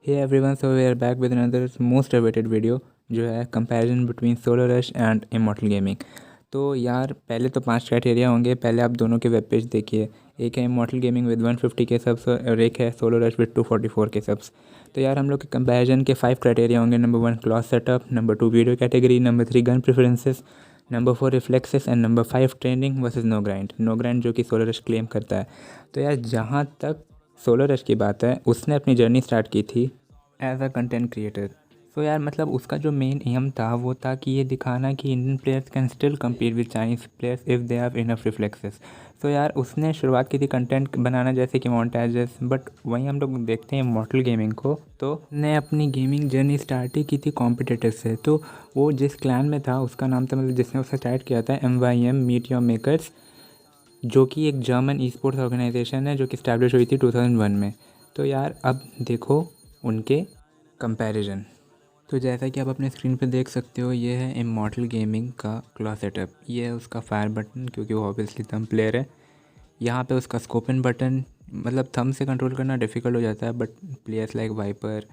Hey everyone, so we are back with another most awaited video जो है comparison between Solo Rush and Immortal gaming. तो यार पहले तो 5 क्राइटेरिया होंगे। पहले आप दोनों के वेब पेज देखिए। एक है immortal gaming with 150 K subs और एक है solo rush with 244 K subs. तो यार हम लोग के कंपैरिजन के 5 क्राइटेरिया होंगे। Number 1 cloth setup, number 2 video category, number 3 gun preferences, number 4 reflexes and number 5 trending versus no grind जो कि सोलो रश क्लेम करता है। तो यार जहाँ तक सोलो रश की बात है, उसने अपनी जर्नी स्टार्ट की थी एज अ कंटेंट क्रिएटर। सो यार मतलब उसका जो मेन एम था वो था कि ये दिखाना कि Indian players can still compete with Chinese players if they have enough reflexes. तो यार उसने शुरुआत की थी कंटेंट बनाना जैसे कि मोन्टाजेस, बट वहीं हम लोग देखते हैं मॉर्टल गेमिंग को, तो ने अपनी गेमिंग जर्नी स्टार्ट ही की थी कॉम्पिटिटिव से। तो वो जिस क्लैन में था उसका नाम था, मतलब जिसने उसे स्टार्ट किया था, MYM मीट योर मेकर्स, जो कि एक जर्मन ई स्पोर्ट्स ऑर्गेनाइजेशन है जो कि स्टैब्लिश हुई थी 2001 में। तो यार अब देखो उनके कंपैरिजन। तो जैसा कि आप अपने स्क्रीन पे देख सकते हो, ये है इमॉर्टल गेमिंग का क्लॉथ सेटअप। ये है उसका फायर बटन, क्योंकि वो ऑब्वियसली थंब प्लेयर है। यहाँ पे उसका स्कोपिन बटन, मतलब थंब से कंट्रोल करना डिफ़िकल्ट हो जाता है, but players like Viper,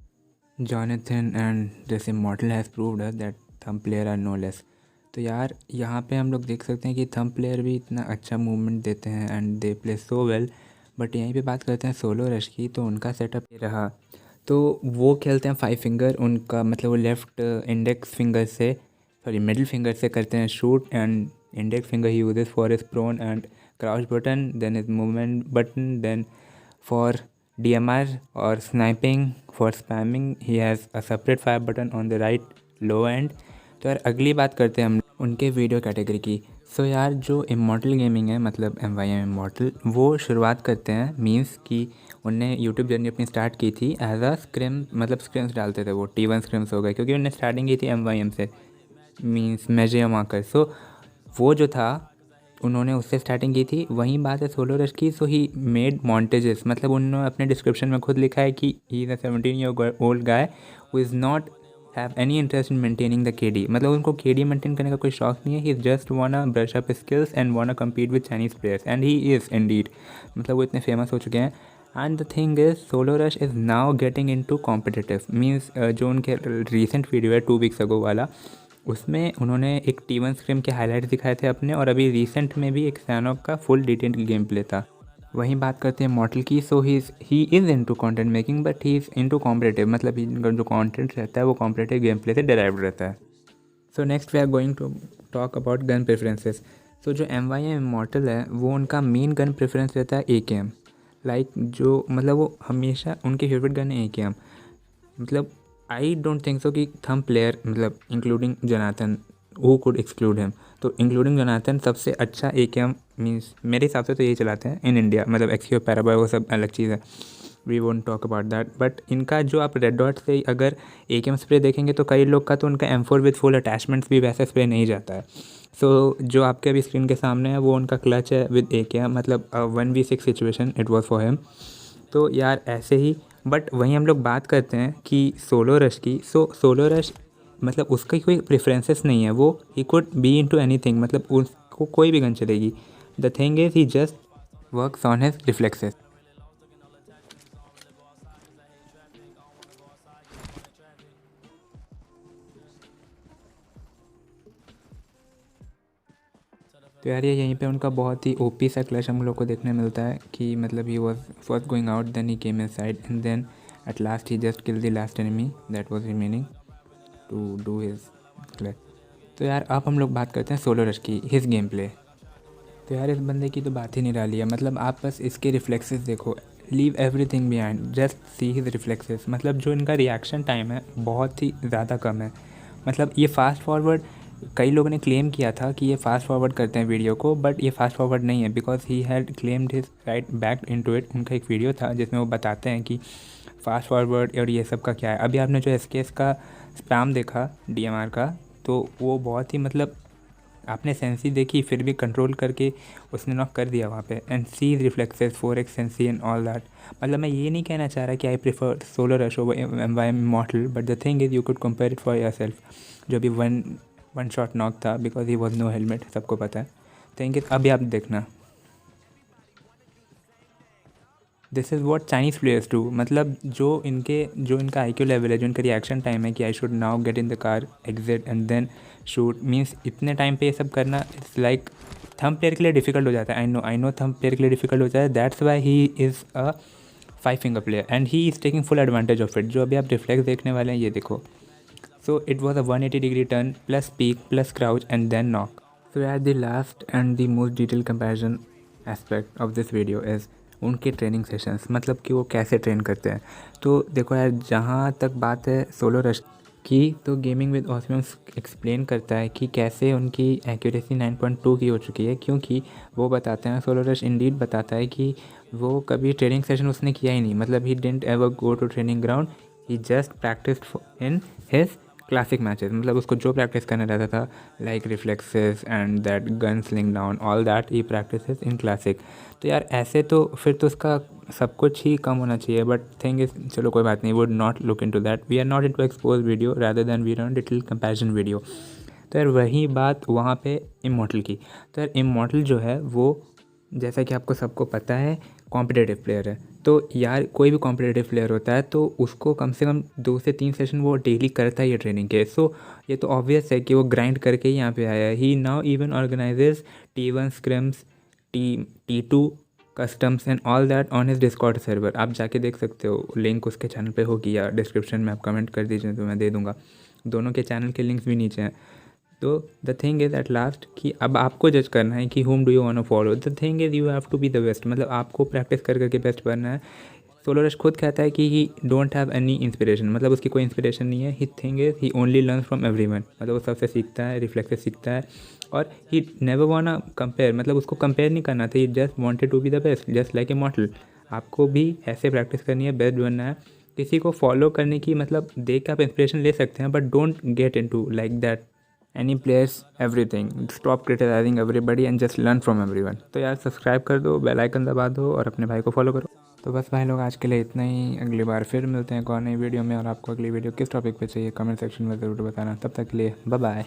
Jonathan and this Immortal has proved that thumb player are no less. तो यार यहाँ पे हम लोग देख सकते हैं कि थंब प्लेयर भी इतना अच्छा मूवमेंट देते हैं and they play so well. But यहीं पे बात करते हैं सोलो रश की, तो उनका सेटअप ये रहा। तो वो खेलते हैं 5 फिंगर, उनका मतलब वो लेफ़्ट इंडेक्स फिंगर से, सॉरी मिडिल फिंगर से करते हैं shoot, and index finger he uses for his prone and crouch button, then his movement button, then for DMR और sniping, for spamming he has a separate fire button on the right low end. तो यार अगली बात करते हैं हम उनके video category की। सो यार जो इमॉर्टल गेमिंग है, मतलब MYM इमॉर्टल, वो शुरुआत करते हैं मीन्स कि उनने यूट्यूब जर्नी अपनी स्टार्ट की थी एज अ स्क्रिम, मतलब स्क्रिम्स डालते थे वो, T1 स्क्रिम्स हो गए, क्योंकि उन्होंने स्टार्टिंग की थी MYM से, मीन्स मेजर मार्कर। सो वो जो था उन्होंने उससे स्टार्टिंग की थी। वहीं बात है सोलो रश की, सो ही मेड मॉन्टेजेस, मतलब उन्होंने अपने डिस्क्रिप्शन में खुद लिखा है कि he is a 17 year old guy who is not have any interest in maintaining the KD, मतलब उनको KD मेंटेन करने का कोई शौक नहीं है। He just wanna brush up skills and wanna compete with Chinese players, and he is indeed, मतलब वो इतने फेमस हो चुके हैं। And the thing is Solo Rush is now getting in to competitive, means जो उनके रिसेंट वीडियो है 2 weeks ago वाला, उसमें उन्होंने एक T1 स्क्रिम के हाइलाइट्स दिखाए थे अपने, और अभी रिसेंट में भी एक सैनॉक का फुल डिटेल्ड गेम प्ले था। वहीं बात करते हैं मॉडल की, so he is into content making but he is into competitive, मतलब इनका जो कंटेंट रहता है वो कॉम्पिटिटिव गेम प्ले से डिराइव्ड रहता है। So next we are going to talk about gun preferences. So जो MYM इमॉर्टल है वो उनका मेन गन प्रेफरेंस रहता है AKM, लाइक जो मतलब वो हमेशा उनकी फेवरेट गन है AKM। मतलब आई डोंट थिंक सो कि थंब प्लेयर, मतलब including Jonathan, who could exclude him, तो इंक्लूडिंग जोनाथन सबसे अच्छा AKM मीन्स मेरे हिसाब से तो यही चलाते हैं इन इंडिया। मतलब एक्सक्यू पैराबॉय वो सब अलग चीज़ है, we won't talk about that. But इनका जो आप रेड डॉट से अगर AKM स्प्रे देखेंगे तो कई लोग का तो उनका M4 विद फुल अटैचमेंट्स भी वैसे स्प्रे नहीं जाता है। सो जो आपके अभी स्क्रीन के सामने है वो उनका क्लच है विद AKM, मतलब 1v6 situation it was for him. तो यार ऐसे ही, बट वहीं हम लोग बात करते हैं कि सोलो रश की। सो सोलो रश मतलब उसका कोई प्रेफरेंसेस नहीं है, वो he could be into anything, मतलब उसको कोई भी गन चलेगी। The thing is he just works on his reflexes. तो यार ये यहीं पे उनका बहुत ही OP सा क्लच हम लोग को देखने मिलता है कि मतलब he was first going out, then he came inside and then at last he just kill the last enemy that was remaining to do his clutch. तो यार अब हम लोग बात करते हैं सोलो रश की, हिज गेम प्ले। तो यार इस बंदे की तो बात ही निराली है, मतलब आप बस इसके रिफ्लेक्सेस देखो, leave everything behind, just see his reflexes. मतलब जो इनका रिएक्शन टाइम है बहुत ही ज़्यादा कम है। मतलब ये फास्ट फॉरवर्ड, कई लोगों ने क्लेम किया था कि ये फास्ट फॉरवर्ड करते हैं वीडियो को, बट ये फास्ट फॉरवर्ड नहीं है, because he had claimed his right back into it. उनका एक वीडियो था जिसमें वो बताते हैं कि फास्ट फॉरवर्ड और ये सब का क्या है। अभी आपने जो SKS का स्पैम देखा DMR का, तो वो बहुत ही मतलब आपने सेंसी देखी, फिर भी कंट्रोल करके उसने नॉक कर दिया वहाँ पे। And see reflexes 4x sensi and all that. मतलब मैं ये नहीं कहना चाह रहा कि I prefer Solo Rush over MYM Immortal, but the thing is you could compare it for yourself. जो भी वन शॉट नॉक था, because he was no helmet, सबको पता है। थिंक इज अभी आप देखना, this is what Chinese players do. मतलब जो इनका आईक्यू लेवल है, जो इनका रिएक्शन टाइम है कि I should now get in the car, exit and then shoot, means इतने टाइम पे ये सब करना इट्स लाइक थंब प्लेयर के लिए डिफिकल्ट हो जाता है। आई नो थंब प्लेयर के लिए डिफिकल्ट हो जाता है, that's why he is a 5 finger player and he is taking full advantage of it. जो अभी आप रिफ्लेक्स देखने वाले हैं ये देखो। So it was a 180 degree turn plus peak plus crouch and then knock. So yeah, the last and the most detailed comparison aspect of this video is उनके training sessions, मतलब कि वो कैसे ट्रेन करते हैं। तो देखो यार, जहाँ तक बात है सोलो रश की, तो गेमिंग विद ऑसिमस एक्सप्लेन करता है कि कैसे उनकी एक्यूरेसी 9.2 की हो चुकी है, क्योंकि वो बताते हैं, सोलो रश इंडीड बताता है कि वो कभी ट्रेनिंग सेशन उसने किया ही नहीं। मतलब he didn't ever go to training ground, he just practised in his classic matches. मतलब उसको जो प्रैक्टिस करना रहता था, like reflexes and that gun sling down, all that he practises in classic. तो यार ऐसे तो फिर तो उसका सब कुछ ही कम होना चाहिए, बट थिंग इज, चलो कोई बात नहीं, would not look in to that, we are not in to expose video rather than we are on little comparison video. तो यार वही बात वहाँ पे इमॉर्टल की। तो यार इमॉर्टल जो है वो, जैसा कि आपको सबको पता है, कॉम्पिटिटिव प्लेयर है। तो यार कोई भी कॉम्पिटिटिव प्लेयर होता है तो उसको कम से कम 2 से 3 सेशन वो डेली करता ही है ट्रेनिंग के। सो ये तो ऑब्वियस है कि वो ग्राइंड करके ही यहाँ पे आया है। He now even organizes T1 scrims, T2 customs and all that on his Discord server. आप जाके देख सकते हो, लिंक उसके चैनल पे होगी या डिस्क्रिप्शन में आप कमेंट कर दीजिए तो मैं दे दूँगा। दोनों के चैनल के लिंक्स भी नीचे हैं। तो the thing is at last कि अब आपको जज करना है कि whom do you want to follow. The thing is you have to be the best, मतलब आपको प्रैक्टिस कर करके बेस्ट बनना है। सोलो रश खुद कहता है कि he don't have any inspiration, मतलब उसकी कोई इंस्पिरेशन नहीं है। He thing is he only learn from everyone, मतलब वो सबसे सीखता है, रिफ्लेक्स से सीखता है। और ही नेवर वांट कंपेयर, मतलब उसको कंपेयर नहीं करना था, he just wanted to be the best just like a model. आपको भी ऐसे प्रैक्टिस करनी है, बेस्ट बनना है। किसी को फॉलो करने की, मतलब देख के आप इंस्पिरेशन ले सकते हैं, but don't get into like that any players everything, stop criticizing everybody and just learn from everyone। तो यार सब्सक्राइब कर दो, बेल आइकन दबा दो और अपने भाई को फॉलो करो। तो बस भाई लोग आज के लिए इतना ही, अगली बार फिर मिलते हैं एक और नई वीडियो में। और आपको अगली वीडियो किस टॉपिक पे चाहिए कमेंट सेक्शन में ज़रूर बताना। तब तक के लिए बाय बाय।